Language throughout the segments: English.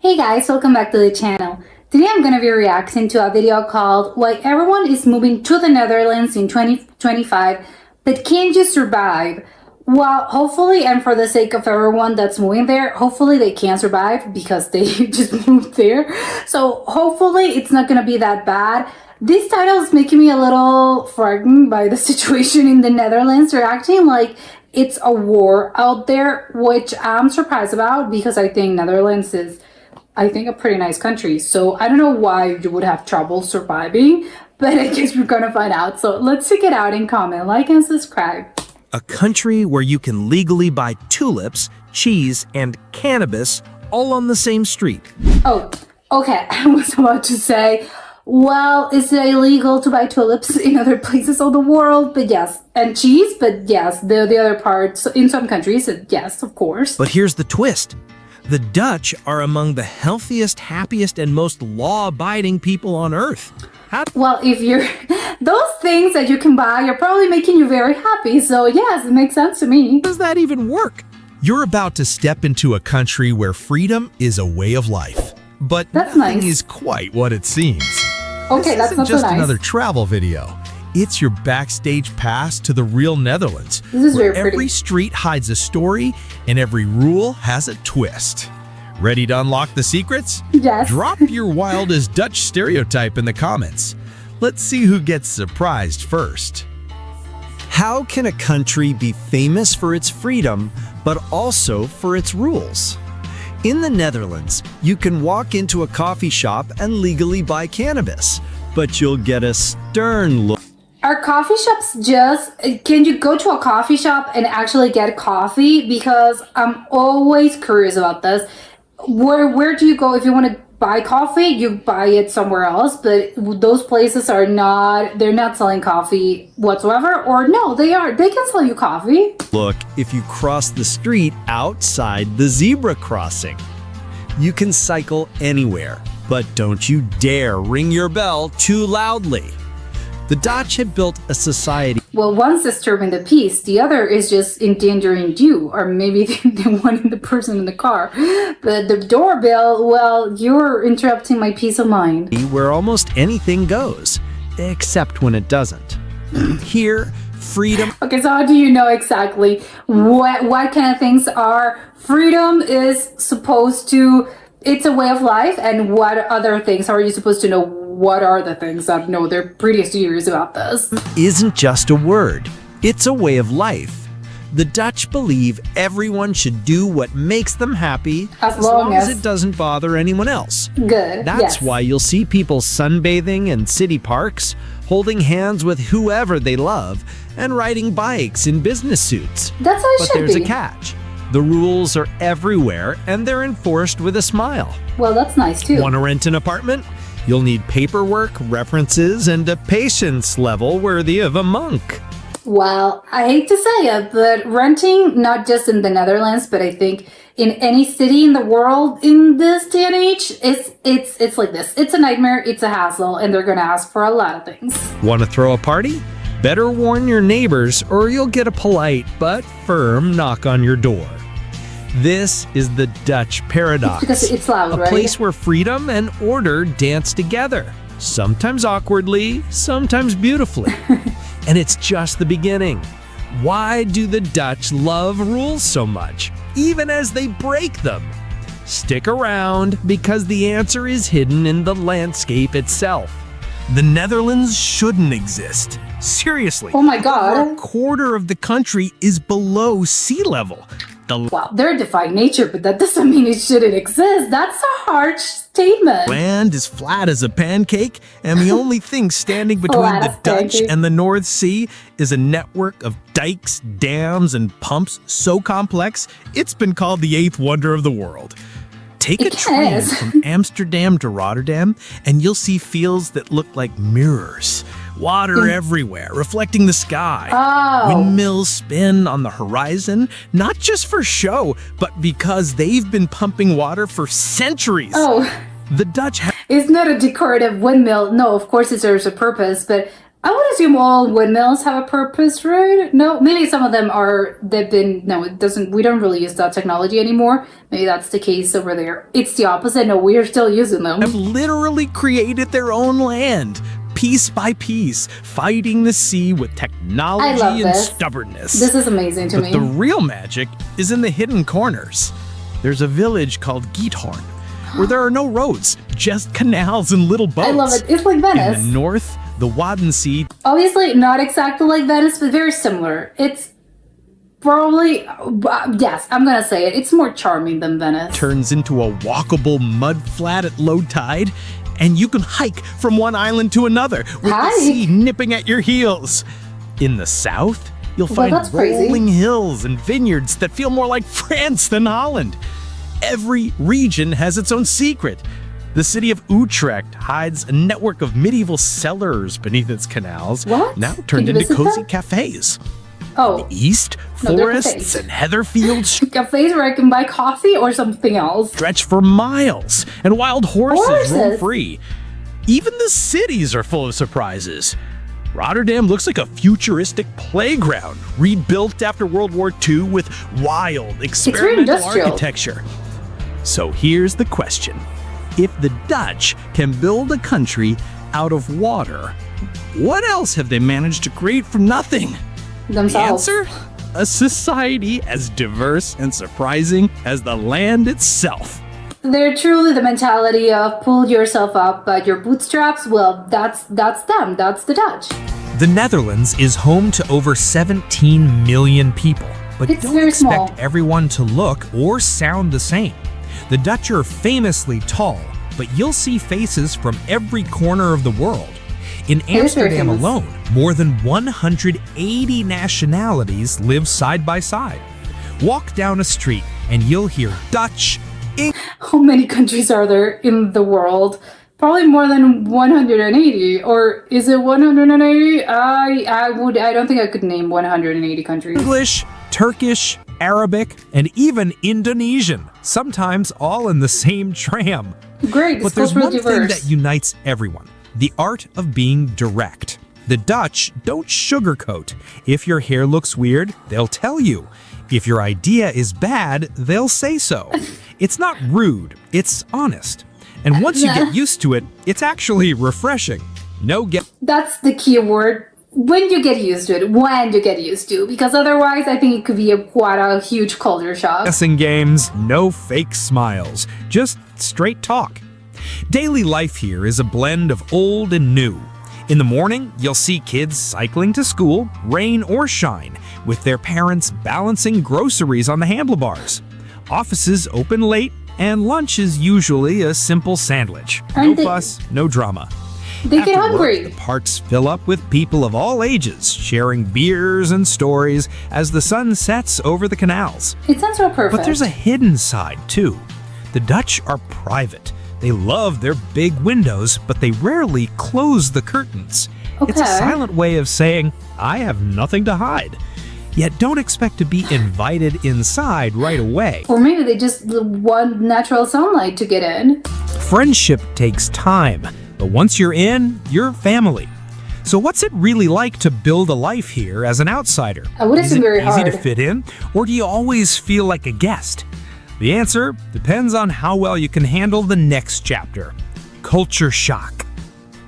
Hey guys, welcome back to the channel. Today I'm going to be reacting to a video called Why Everyone is Moving to the Netherlands in 2025 but can't just survive. Well, hopefully, and for the sake of everyone that's moving there, hopefully they can survive because they just moved there. So hopefully it's not going to be that bad. This title is making me a little frightened by the situation in the Netherlands. They're acting like it's a war out there, which I'm surprised about because I think Netherlands is a pretty nice country. So I don't know why you would have trouble surviving, but I guess we're gonna find out. So let's check it out and comment, like, and subscribe. A country where you can legally buy tulips, cheese, and cannabis all on the same street. Oh, okay. I was about to say, well, is it illegal to buy tulips in other places of the world? But yes, and cheese, but yes, the other parts in some countries, yes, of course. But here's the twist. The Dutch are among the healthiest, happiest, and most law-abiding people on earth. Well, if you're those things that you can buy, you're probably making you very happy. So yes, it makes sense to me. How does that even work? You're about to step into a country where freedom is a way of life. But that's nothing nice. is quite what it seems. Okay, that's not so nice. Just another travel video. It's your backstage pass to the real Netherlands, this is where very pretty. every street hides a story and every rule has a twist. Ready to unlock the secrets? Yes. Drop your wildest Dutch stereotype in the comments. Let's see who gets surprised first. How can a country be famous for its freedom, but also for its rules? In the Netherlands, you can walk into a coffee shop and legally buy cannabis, but you'll get a stern look. Are coffee shops can you go to a coffee shop and actually get coffee? Because I'm always curious about this. Where do you go if you want to buy coffee? You buy it somewhere else, but those places they're not selling coffee whatsoever, or no, they can sell you coffee. Look, if you cross the street outside the zebra crossing. You can cycle anywhere, but don't you dare ring your bell too loudly. The Dutch had built a society. Well, one's disturbing the peace, the other is just endangering you, or maybe the one in the person in the car. But the doorbell, well, you're interrupting my peace of mind. Where almost anything goes, except when it doesn't. Here, freedom. Okay, so how do you know exactly what kind of things are? Freedom is supposed to, it's a way of life, and what other things are you supposed to know? What are the things? I know they're pretty serious about this. Isn't just a word, it's a way of life. The Dutch believe everyone should do what makes them happy as long as it doesn't bother anyone else. Good. That's why you'll see people sunbathing in city parks, holding hands with whoever they love, and riding bikes in business suits. That's how it should be. But there's a catch. The rules are everywhere and they're enforced with a smile. Well, that's nice too. Want to rent an apartment? You'll need paperwork, references, and a patience level worthy of a monk. Well, I hate to say it, but renting, not just in the Netherlands, but I think in any city in the world in this day and age, it's like this. It's a nightmare, it's a hassle, and they're gonna ask for a lot of things. Want to throw a party? Better warn your neighbors or you'll get a polite but firm knock on your door. This is the Dutch paradox. Because it's loud, right? A place where freedom and order dance together, sometimes awkwardly, sometimes beautifully. And it's just the beginning. Why do the Dutch love rules so much, even as they break them? Stick around, because the answer is hidden in the landscape itself. The Netherlands shouldn't exist. Seriously. Oh my God. A quarter of the country is below sea level. Wow, they're defying nature, but that doesn't mean it shouldn't exist. That's a harsh statement. Land is flat as a pancake, and the only thing standing between the Dutch and the North Sea is a network of dikes, dams, and pumps so complex, it's been called the eighth wonder of the world. Take a train from Amsterdam to Rotterdam, and you'll see fields that look like mirrors. Water everywhere, reflecting the sky. Oh. Windmills spin on the horizon, not just for show, but because they've been pumping water for centuries. Oh. The Dutch It's not a decorative windmill. No, of course it serves a purpose, but I would assume all windmills have a purpose, right? No, maybe some of them are, no, it doesn't, we don't really use that technology anymore. Maybe that's the case over there. It's the opposite. No, we are still using them. Have literally created their own land, piece by piece, fighting the sea with technology and this. stubbornness. This is amazing to But me. the real magic is in the hidden corners. There's a village called Giethorn, where there are no roads, just canals and little boats. I love it. It's like In Venice. the north, the Wadden Sea Obviously, not exactly like Venice, but very similar. It's probably, yes, I'm gonna say it. It's more charming than Venice. turns into a walkable mud flat at low tide, and you can hike from one island to another with Hike? the sea nipping at your heels. In the south, you'll Well, find that's crazy. rolling hills and vineyards that feel more like France than Holland. Every region has its own secret. The city of Utrecht hides a network of medieval cellars beneath its canals, What? now Can turned you into visit cozy them? cafes. Oh, East, No, they're forests cafes. and heather fields cafes where I can buy coffee or something else. stretch for miles, and wild horses roam Horses? free. Even the cities are full of surprises. Rotterdam looks like a futuristic playground, rebuilt after World War II with wild, experimental industrial. architecture. So here's the question. If the Dutch can build a country out of water, what else have they managed to create from nothing? The Themselves. answer? A society as diverse and surprising as the land itself. They're truly the mentality of pull yourself up by your bootstraps. Well, that's them. That's the Dutch. The Netherlands is home to over 17 million people, but It's don't very expect small. everyone to look or sound the same. The Dutch are famously tall, but you'll see faces from every corner of the world. In is very Amsterdam famous. alone, more than 180 nationalities live side by side. Walk down a street and you'll hear Dutch, How many countries are there in the world? Probably more than 180. Or is it 180? I don't think I could name 180 countries. English, Turkish, Arabic, and even Indonesian, sometimes all in the same tram. Great, But it's there's one culturally thing diverse. that unites everyone: the art of being direct. The Dutch don't sugarcoat. If your hair looks weird, they'll tell you. If your idea is bad, they'll say so. It's not rude, it's honest. And once you get used to it, it's actually refreshing. No That's the key word. When you get used to it, when you get used to, because otherwise I think it could be quite a huge culture shock. guessing games, no fake smiles, just straight talk. Daily life here is a blend of old and new. In the morning, you'll see kids cycling to school, rain or shine, with their parents balancing groceries on the handlebars. Offices open late, and lunch is usually a simple sandwich. No Aren't they- fuss, no drama. They get After work, hungry. the parks fill up with people of all ages, sharing beers and stories as the sun sets over the canals. It sounds so perfect. But there's a hidden side, too. The Dutch are private. They love their big windows, but they rarely close the curtains. It's a Okay. silent way of saying, I have nothing to hide. Yet don't expect to be invited inside right away. Or maybe they just want natural sunlight to get in. Friendship takes time, but once you're in, you're family. So what's it really like to build a life here as an outsider? I would Is assume it very easy to hard. fit in, or do you always feel like a guest? The answer depends on how well you can handle the next chapter. Culture shock.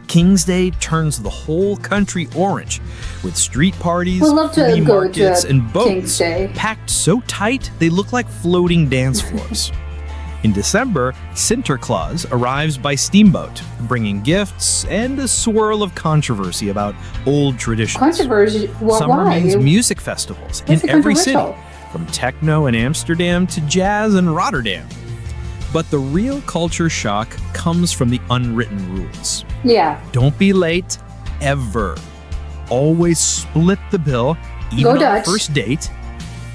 King's Day turns the whole country orange, with street parties, We'd love to flea go markets, to and King's boats Day. packed so tight they look like floating dance floors. In December, Sinterklaas arrives by steamboat, bringing gifts and a swirl of controversy about old traditions. Controversy. Summer Why? means music festivals What's in so every city, controversial? from techno in Amsterdam to jazz in Rotterdam. But the real culture shock comes from the unwritten rules. Yeah. Don't be late, ever. Always split the bill, even Go on Dutch. the first date,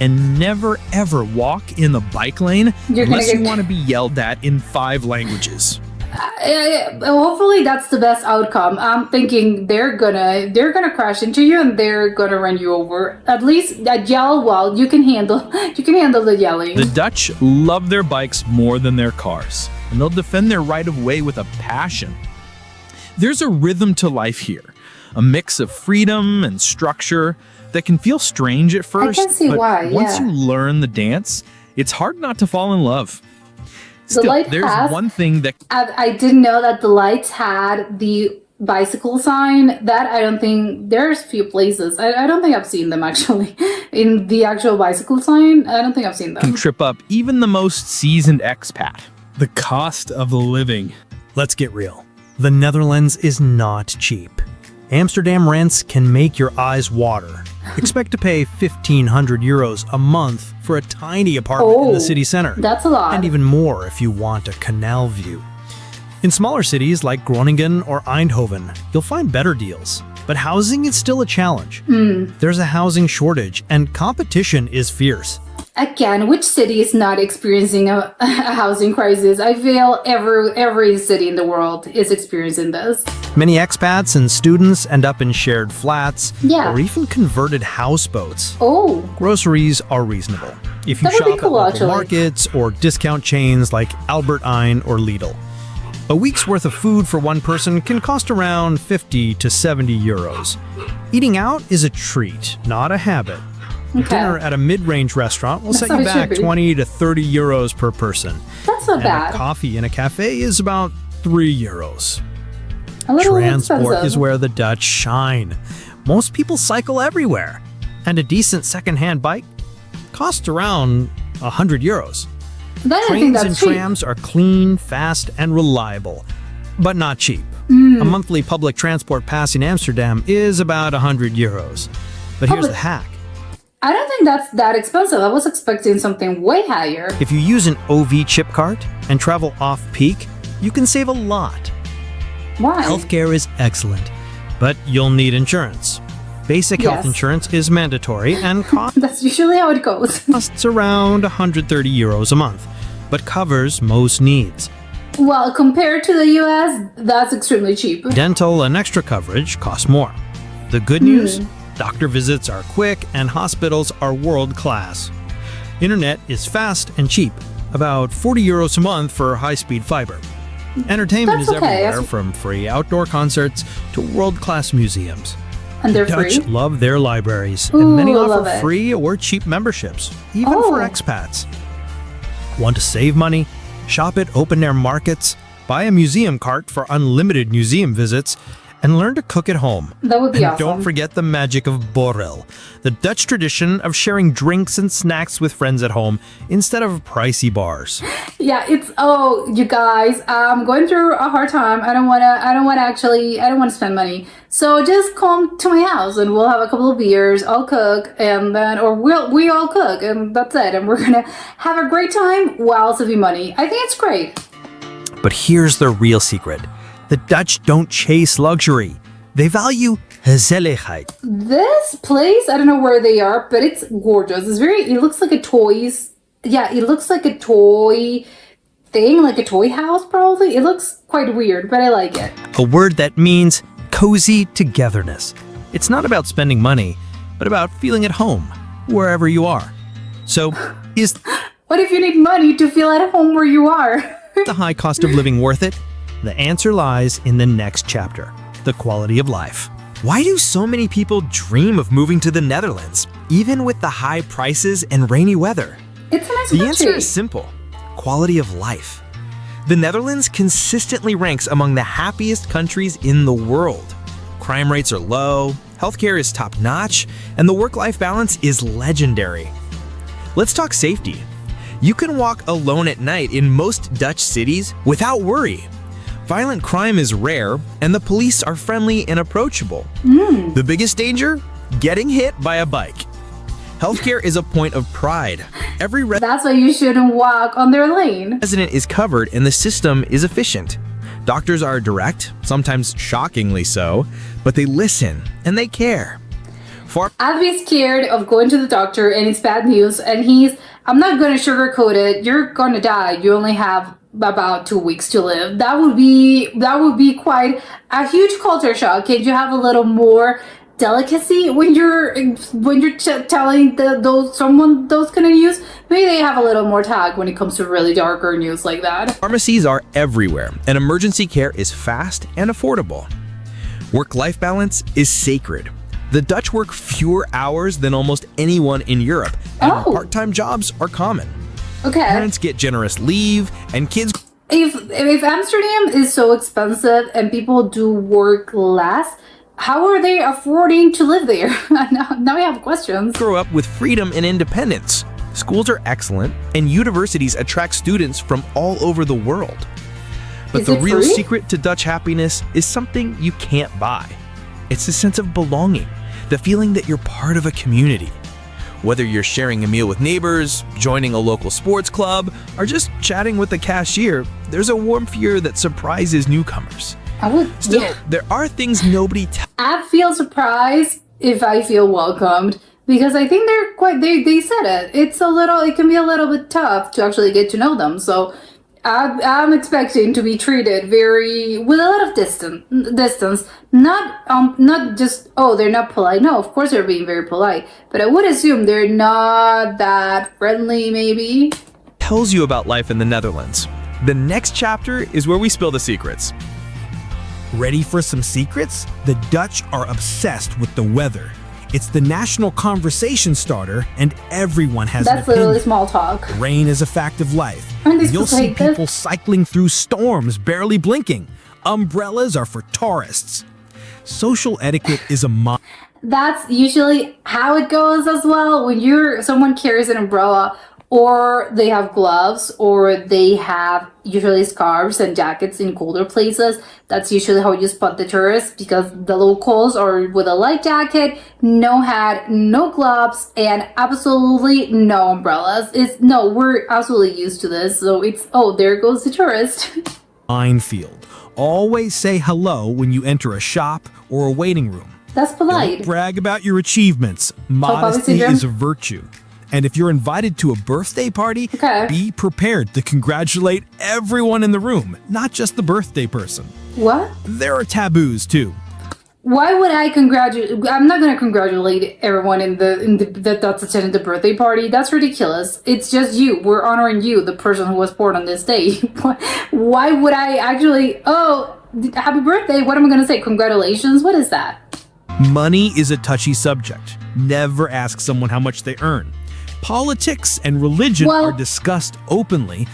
and never ever walk in the bike lane You're gonna unless you get- want to be yelled at in 5 languages. Hopefully that's the best outcome. I'm thinking they're gonna crash into you and they're gonna run you over. At least that yell, well, you can handle the yelling. The Dutch love their bikes more than their cars, and they'll defend their right of way with a passion. There's a rhythm to life here, a mix of freedom and structure that can feel strange at first. can see but why, once yeah. you learn the dance, it's hard not to fall in love. The light There's has- one thing that I didn't know that the lights had the bicycle sign. That I don't think there's few places. I don't think I've seen them actually in the actual bicycle sign. I don't think I've seen can them. trip up even the most seasoned expat. The cost of living. Let's get real. The Netherlands is not cheap. Amsterdam rents can make your eyes water. Expect to pay 1,500 euros a month for a tiny apartment in the city center. That's a lot. And even more if you want a canal view. In smaller cities like Groningen or Eindhoven, you'll find better deals. But housing is still a challenge. There's a housing shortage and competition is fierce. Again, which city is not experiencing a housing crisis? I feel every city in the world is experiencing this. Many expats and students end up in shared flats Yeah. or even converted houseboats. Oh, Groceries are reasonable if you That would be shop cool, at local actually. markets or discount chains like Albert Heijn or Lidl. A week's worth of food for one person can cost around 50 to 70 euros. Eating out is a treat, not a habit. okay. Dinner at a mid-range restaurant will set how you it should back be. 20 to 30 euros per person. That's not And bad. a coffee in a cafe is about 3 euros. A little Transport expensive. is where the Dutch shine. Most people cycle everywhere, and a decent second-hand bike costs around 100 euros. Then I think Trains that's and cheap. trams are clean, fast, and reliable, but not cheap. Mm. A monthly public transport pass in Amsterdam is about 100 euros. But here's Public- the hack. I don't think that's that expensive. I was expecting something way higher. If you use an OV chip card and travel off-peak, you can save a lot. Why? Healthcare is excellent, but you'll need insurance. Basic health Yes. insurance is mandatory and That's usually how it goes. costs around 130 euros a month, but covers most needs. Well, compared to the US, that's extremely cheap. Dental and extra coverage cost more. The good news? Doctor visits are quick and hospitals are world class. Internet is fast and cheap, about 40 euros a month for high-speed fiber. Entertainment That's is okay. everywhere, That's- from free outdoor concerts to world-class museums. And they're Dutch free. love their libraries, Ooh, and many I love offer it. free or cheap memberships, even for Oh. expats. Want to save money? Shop at open-air markets, buy a museum cart for unlimited museum visits, and learn to cook at home. That would be And awesome. don't forget the magic of borrel, the Dutch tradition of sharing drinks and snacks with friends at home instead of pricey bars. Yeah, it's you guys, I'm going through a hard time. I don't wanna spend money. So just come to my house and we'll have a couple of beers, I'll cook, and then we all cook, and that's it. And we're gonna have a great time while saving money. I think it's great. But here's the real secret. The Dutch don't chase luxury. They value gezelligheid. This place, I don't know where they are, but it's gorgeous. It looks like a it looks like a toy thing, like a toy house probably. It looks quite weird, but I like it. A word that means cozy togetherness. It's not about spending money, but about feeling at home, wherever you are. So, is What if you need money to feel at home where you are? the high cost of living worth it? The answer lies in the next chapter, the quality of life. Why do so many people dream of moving to the Netherlands, even with the high prices and rainy weather? It's a nice The country. answer is simple: quality of life. The Netherlands consistently ranks among the happiest countries in the world. Crime rates are low, healthcare is top-notch, and the work-life balance is legendary. Let's talk safety. You can walk alone at night in most Dutch cities without worry. Violent crime is rare, and the police are friendly and approachable. The biggest danger? Getting hit by a bike. Healthcare is a point of pride. Every That's why you shouldn't walk on their lane. resident is covered and the system is efficient. Doctors are direct, sometimes shockingly so, but they listen and they care. I'd be scared of going to the doctor and it's bad news and I'm not gonna sugarcoat it, you're gonna die. You only have about 2 weeks to live. That would be quite a huge culture shock. Can't you have a little more delicacy when you're telling someone those kind of news? Maybe they have a little more tact when it comes to really darker news like that. Pharmacies are everywhere, and emergency care is fast and affordable. Work-life balance is sacred. The Dutch work fewer hours than almost anyone in Europe, and Oh. part-time jobs are common. Okay. Parents get generous leave, and kids If Amsterdam is so expensive and people do work less, how are they affording to live there? Now I have questions. grow up with freedom and independence. Schools are excellent, and universities attract students from all over the world. But Is the it real free? secret to Dutch happiness is something you can't buy. It's a sense of belonging, the feeling that you're part of a community. Whether you're sharing a meal with neighbors, joining a local sports club, or just chatting with the cashier, there's a warmth here that surprises newcomers. I would Still, yeah. there are things nobody I feel surprised if I feel welcomed because I think they're quite they said it can be a little bit tough to actually get to know them. So I'm expecting to be treated with a lot of distance, not just, oh, they're not polite. No, of course they're being very polite, but I would assume they're not that friendly, maybe. tells you about life in the Netherlands. The next chapter is where we spill the secrets. Ready for some secrets? The Dutch are obsessed with the weather. It's the national conversation starter, and everyone has That's an opinion. literally small talk. Rain is a fact of life. Aren't they You'll supposed to see hate this? people cycling through storms, barely blinking. Umbrellas are for tourists. Social etiquette is a must. That's usually how it goes as well. When someone carries an umbrella, or they have gloves, or they have usually scarves and jackets in colder places, that's usually how you spot the tourists, because the locals are with a light jacket, no hat, no gloves, and absolutely no umbrellas. We're absolutely used to this, so it's, oh, there goes the tourist. Minefield. Always say hello when you enter a shop or a waiting room. That's polite. Don't brag about your achievements. Modesty syndrome? is a virtue. And if you're invited to a birthday party, Okay. be prepared to congratulate everyone in the room, not just the birthday person. What? There are taboos too. Why would I congratulate? I'm not gonna congratulate everyone that's attending the birthday party. That's ridiculous. It's just you. We're honoring you, the person who was born on this day. Why would I actually? Oh, happy birthday! What am I gonna say? Congratulations! What is that? Money is a touchy subject. Never ask someone how much they earn. Politics and religion Well- are discussed openly,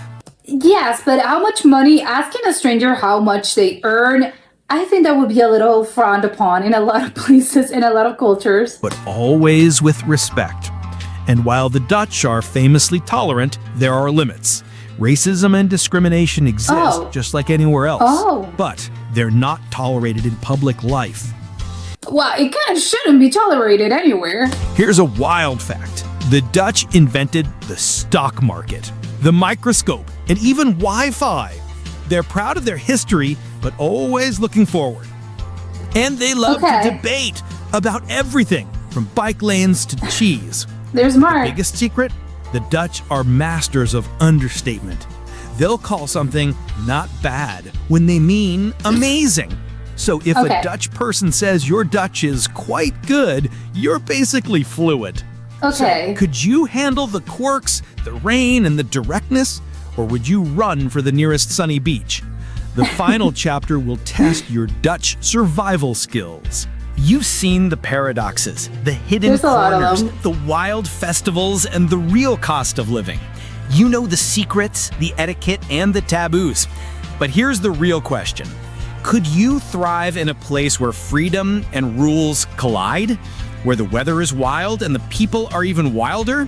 Yes, but how much money? Asking a stranger how much they earn, I think that would be a little frowned upon in a lot of places, in a lot of cultures. but always with respect. And while the Dutch are famously tolerant, there are limits. Racism and discrimination exist Oh. just like anywhere else, Oh. but they're not tolerated in public life. Well, it kind of shouldn't be tolerated anywhere. Here's a wild fact. The Dutch invented the stock market, the microscope, and even Wi-Fi. They're proud of their history, but always looking forward. And they love Okay. to debate about everything, from bike lanes to cheese. There's Mark. Biggest secret? The Dutch are masters of understatement. They'll call something not bad when they mean amazing. So if Okay. a Dutch person says your Dutch is quite good, you're basically fluent. Okay. So, could you handle the quirks, the rain, and the directness? Or would you run for the nearest sunny beach? The final chapter will test your Dutch survival skills. You've seen the paradoxes, the hidden There's a lot of corners, them. the wild festivals, and the real cost of living. You know the secrets, the etiquette, and the taboos. But here's the real question. Could you thrive in a place where freedom and rules collide? Where the weather is wild and the people are even wilder?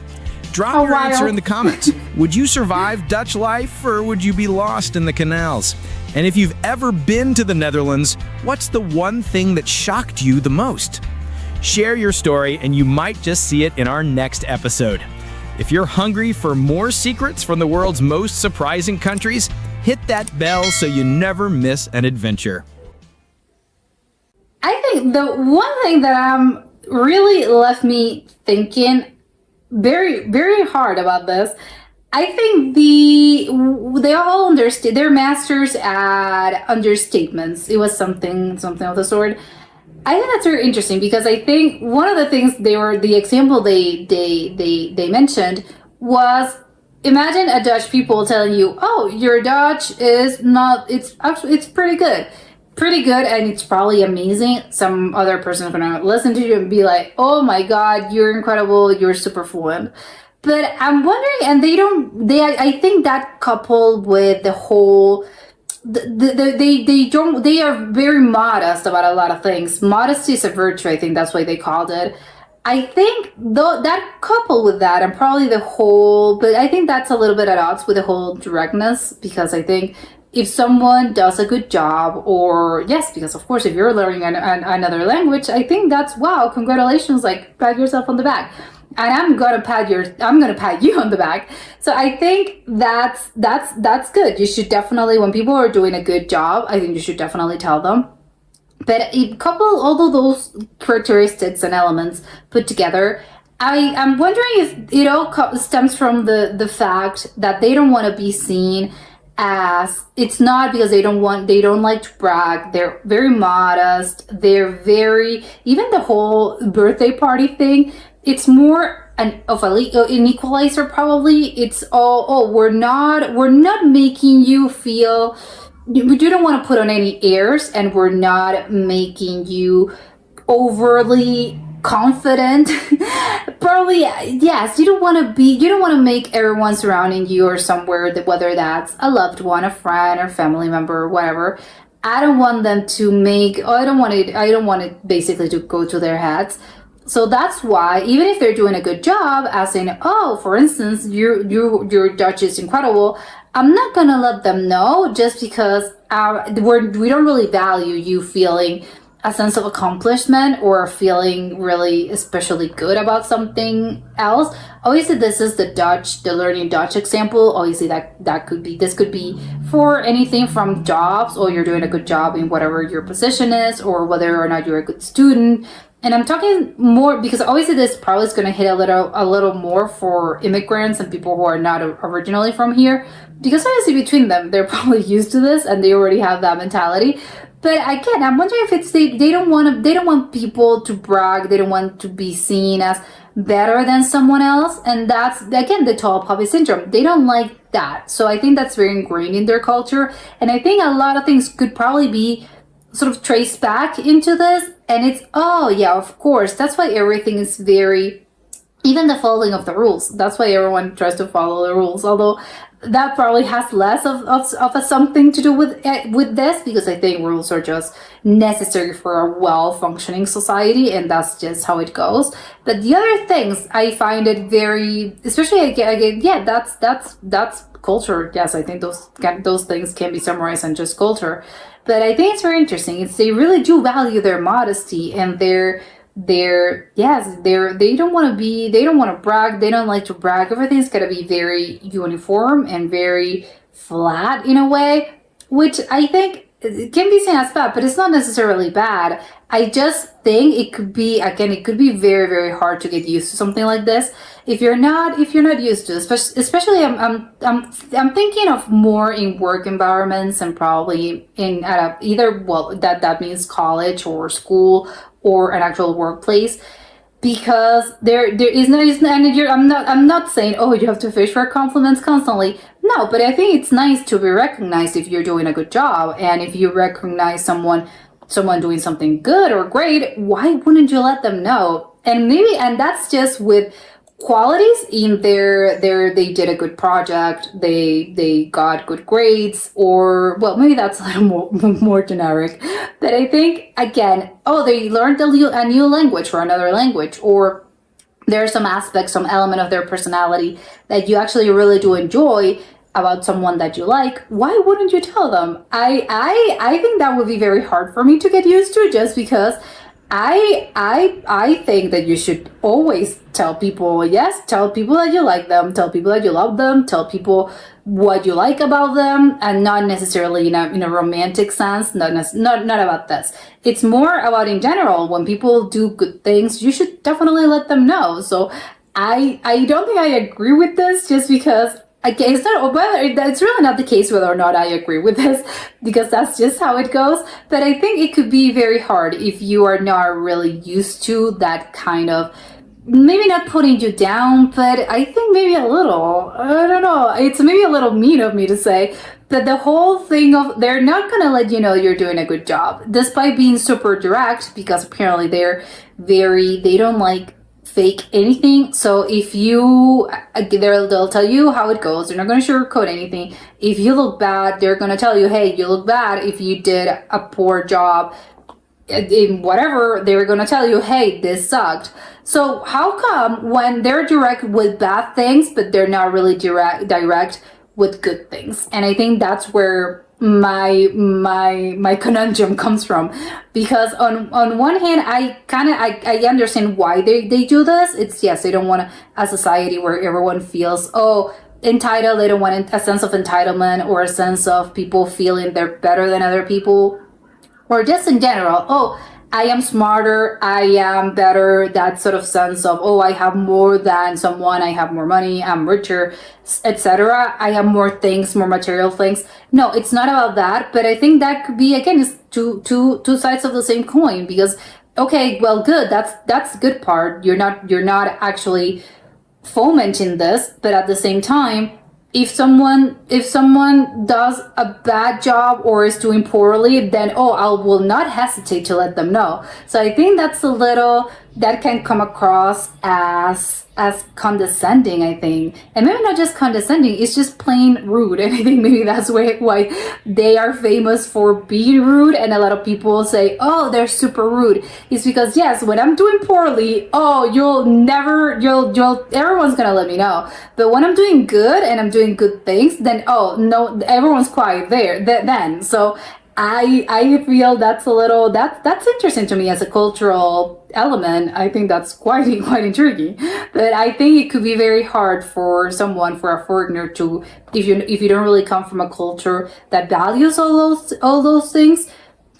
Drop Oh, your answer wild. in the comments. Would you survive Dutch life, or would you be lost in the canals? And if you've ever been to the Netherlands, what's the one thing that shocked you the most? Share your story and you might just see it in our next episode. If you're hungry for more secrets from the world's most surprising countries, hit that bell so you never miss an adventure. I think the one thing that really left me thinking very, very hard about this. I think they all understood. They're masters at understatements. It was something of the sort. I think that's very interesting because I think one of the things the example they mentioned was, imagine a Dutch people telling you, "Oh, your Dutch is not. It's actually it's pretty good." pretty good and it's probably amazing, some other person is gonna listen to you and be like, oh my god, you're incredible, you're super fluent. But I'm wondering, and I think that coupled with the whole, they are very modest about a lot of things. Modesty is a virtue, I think that's why they called it. I think though that coupled with that and probably the whole, but I think that's a little bit at odds with the whole directness, because I think if someone does a good job, or yes, because of course if you're learning another language, I think that's, wow, congratulations, like pat yourself on the back. And I'm gonna pat you on the back. So I think that's good. You should definitely, when people are doing a good job, I think you should definitely tell them. But a couple, all of those characteristics and elements put together, I'm wondering if it all stems from the fact that they don't want to be seen as, it's not because they don't like to brag. They're very modest. They're very, even the whole birthday party thing, it's more an equalizer probably. It's all, we're not making you feel, we don't want to put on any airs, and we're not making you overly confident. Probably, yes, you don't want to make everyone surrounding you or somewhere, that whether that's a loved one, a friend, or family member, or whatever. I don't want them to make, I don't want it basically to go to their heads. So that's why, even if they're doing a good job, as in, oh, for instance, your Dutch is incredible, I'm not gonna let them know just because we don't really value you feeling a sense of accomplishment or feeling really especially good about something else. Obviously, this is the learning Dutch example. Obviously, this could be for anything from jobs, or you're doing a good job in whatever your position is, or whether or not you're a good student. And I'm talking more because obviously this probably is going to hit a little more for immigrants and people who are not originally from here, because obviously between them, they're probably used to this and they already have that mentality. But again, I'm wondering if it's they don't want people to brag. They don't want to be seen as better than someone else. And that's, again, the tall poppy syndrome. They don't like that. So I think that's very ingrained in their culture. And I think a lot of things could probably be sort of traced back into this. And it's, oh yeah, of course. That's why everything is very, even the following of the rules. That's why everyone tries to follow the rules. Although that probably has less of a something to do with this, because I think rules are just necessary for a well-functioning society, and that's just how it goes. But the other things, I find it very, especially again, yeah, that's culture. Yes, I think those things can be summarized in just culture. But I think it's very interesting. They really do value their modesty and they don't want to brag. They don't like to brag. Everything's got to be very uniform and very flat in a way, which I think it can be seen as bad, but it's not necessarily bad. I just think it could be very, very hard to get used to something like this if you're not used to it. Especially I'm thinking of more in work environments, and probably in either, well, that means college or school or an actual workplace, because there is no, I'm not saying, oh, you have to fish for compliments constantly. No, but I think it's nice to be recognized if you're doing a good job, and if you recognize someone doing something good or great, why wouldn't you let them know? And that's just with qualities in they did a good project, they got good grades, or, well, maybe that's a little more generic. But I think, again, oh, they learned a new language or another language, or there's some aspect, some element of their personality that you actually really do enjoy about someone that you like. Why wouldn't you tell them? I think that would be very hard for me to get used to, just because I think that you should always tell people, yes, tell people that you like them, tell people that you love them, tell people what you like about them, and not necessarily in a romantic sense, not about this. It's more about, in general, when people do good things, you should definitely let them know. So I don't think I agree with this, just because, again, it's really not the case whether or not I agree with this, because that's just how it goes. But I think it could be very hard if you are not really used to that kind of maybe not putting you down, but I think maybe a little. I don't know. It's maybe a little mean of me to say that the whole thing of they're not gonna let you know you're doing a good job, despite being super direct, because apparently they don't like fake anything. So if you, they'll tell you how it goes. They're not gonna sugarcoat anything. If you look bad, they're gonna tell you, hey, you look bad. If you did a poor job in whatever, they were going to tell you, hey, this sucked. So how come when they're direct with bad things, but they're not really direct with good things? And I think that's where my conundrum comes from, because on one hand, I understand why they do this. It's, yes, they don't want a society where everyone feels entitled. They don't want a sense of entitlement or a sense of people feeling they're better than other people, or just in general, I am smarter, I am better, that sort of sense of, I have more than someone, I have more money, I'm richer, etc. I have more things, more material things. No, it's not about that, but I think that could be, again, it's two sides of the same coin, because, okay, well, good, that's the good part. You're not actually fomenting this, but at the same time, if someone does a bad job or is doing poorly, then I will not hesitate to let them know. So I think that's a little, that can come across as condescending, I think. And maybe not just condescending, it's just plain rude. And I think maybe that's why they are famous for being rude, and a lot of people say, they're super rude. It's because, yes, when I'm doing poorly, everyone's gonna let me know. But when I'm doing good and I'm doing good things, then no, everyone's quiet then. So I feel that's a little, that's interesting to me as a cultural element. I think that's quite intriguing. But I think it could be very hard for a foreigner to, if you don't really come from a culture that values all those things,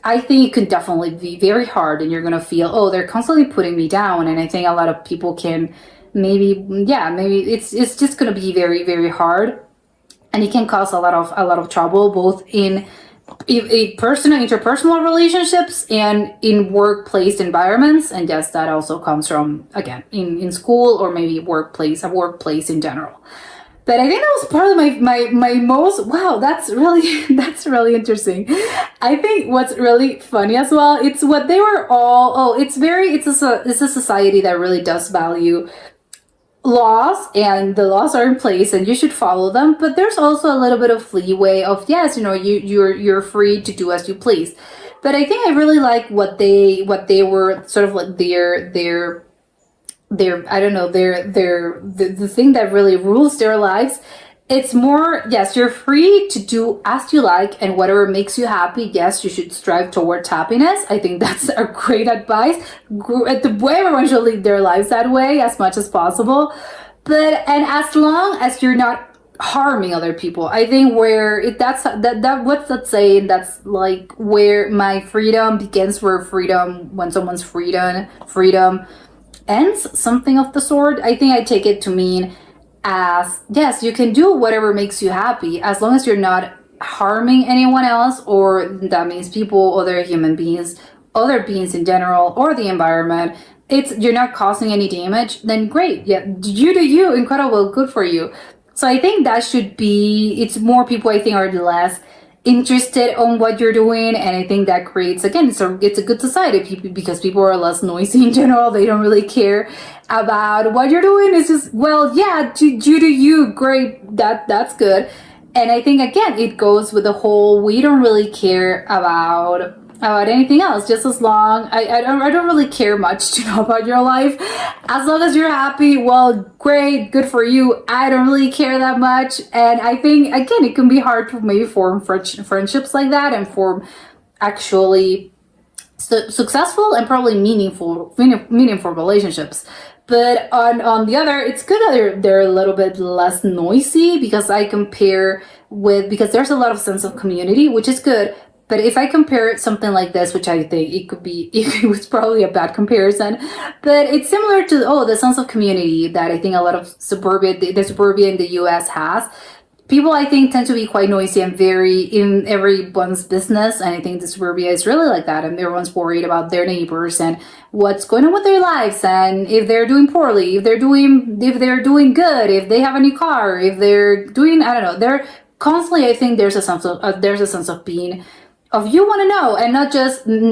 I think it could definitely be very hard, and you're gonna feel, they're constantly putting me down. And I think a lot of people can maybe it's just gonna be very, very hard, and it can cause a lot of trouble, both in interpersonal relationships and in workplace environments. And yes, that also comes from, again, in school, or maybe a workplace in general. But I think that was probably my most, wow, that's really interesting. I think what's really funny as well, it's what they were all, it's a society that really does value laws, and the laws are in place and you should follow them, but there's also a little bit of leeway of, yes, you're free to do as you please. But I think I really like what they were sort of like their I don't know, the thing that really rules their lives. It's more, yes, you're free to do as you like, and whatever makes you happy, yes, you should strive towards happiness. I think that's a great advice. Everyone should live their lives that way as much as possible. And as long as you're not harming other people, I think what's that saying? That's like where my freedom begins, when someone's freedom ends, something of the sort. I think I take it to mean as, yes, you can do whatever makes you happy as long as you're not harming anyone else, or that means people, other human beings, other beings in general, or the environment. You're not causing any damage, then great. Yeah, you do you, incredible, good for you. So I think that should be, it's more people, I think, are less interested on what you're doing, and I think that creates, again, it's a good society, because people are less noisy in general. They don't really care about what you're doing. It's just, well, yeah, you do you, great, that's good. And I think, again, it goes with the whole, we don't really care about anything else, just as long, I don't really care much to know about your life. As long as you're happy, well, great, good for you. I don't really care that much. And I think, again, it can be hard to maybe form friendships like that, and form actually successful and probably meaningful relationships. But on the other, it's good that they're a little bit less noisy, because because there's a lot of sense of community, which is good. But if I compare something like this, which I think it was probably a bad comparison, but it's similar to, the sense of community that I think a lot of the suburbia in the US has. people, I think, tend to be quite noisy and very in everyone's business. And I think the suburbia is really like that. And everyone's worried about their neighbors and what's going on with their lives, and if they're doing poorly, if they're doing good, if they have a new car, if they're doing, I don't know, they're constantly, I think there's a sense of being, of you want to know, and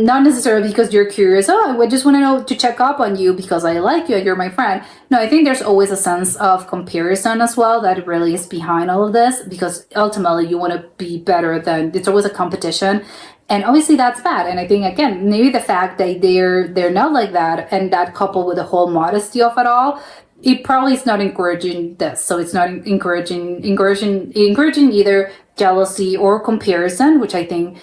not necessarily because you're curious. Oh, I just want to know, to check up on you because I like you, you're my friend. No, I think there's always a sense of comparison as well that really is behind all of this, because ultimately you want to be better than, it's always a competition. And obviously that's bad. And I think, again, maybe the fact that they're not like that, and that coupled with the whole modesty of it all, it probably is not encouraging this. So it's not encouraging either jealousy or comparison, which I think,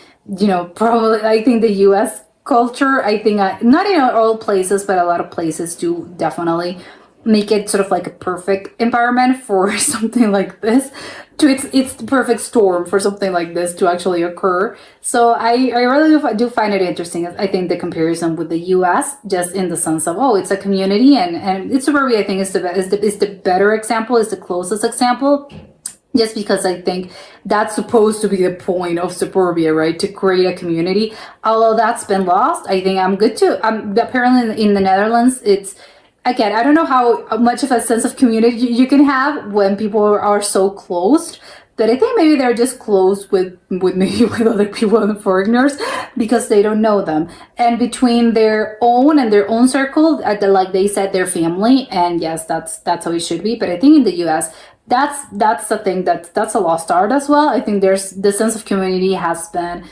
probably, I think the US culture, I think, not in all places, but a lot of places do definitely make it sort of like a perfect environment for something like this. It's the perfect storm for something like this to actually occur. So I really do find it interesting. I think the comparison with the US, just in the sense of, oh, it's a community, and it's suburbia, I think is the better example, is the closest example. Just because I think that's supposed to be the point of suburbia, right? To create a community. Although that's been lost, I think apparently in the Netherlands, it's, again, I don't know how much of a sense of community you can have when people are so closed. But I think maybe they're just close with other people and foreigners because they don't know them. And between their own circle, like they said, their family. And yes, that's how it should be. But I think in the US, that's the thing that's a lost art as well. I think there's the sense of community has been,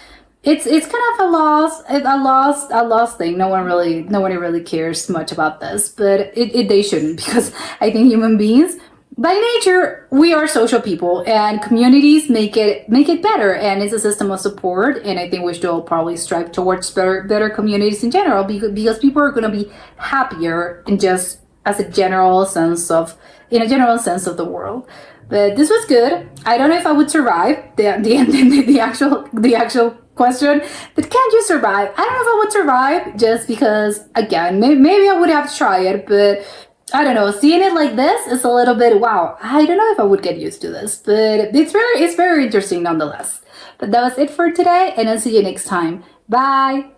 it's kind of a lost thing. Nobody really cares much about this, but they shouldn't, because I think human beings, by nature, we are social people, and communities make it better, and it's a system of support. And I think we should all probably strive towards better communities in general, because people are going to be happier in just as a general sense of the world. But this was good. I don't know if I would survive the actual question, but can you survive? I don't know if I would survive, just because, again, maybe I would have to try it, but I don't know. Seeing it like this is a little bit, wow. I don't know if I would get used to this, but it's very interesting nonetheless. But that was it for today, and I'll see you next time. Bye.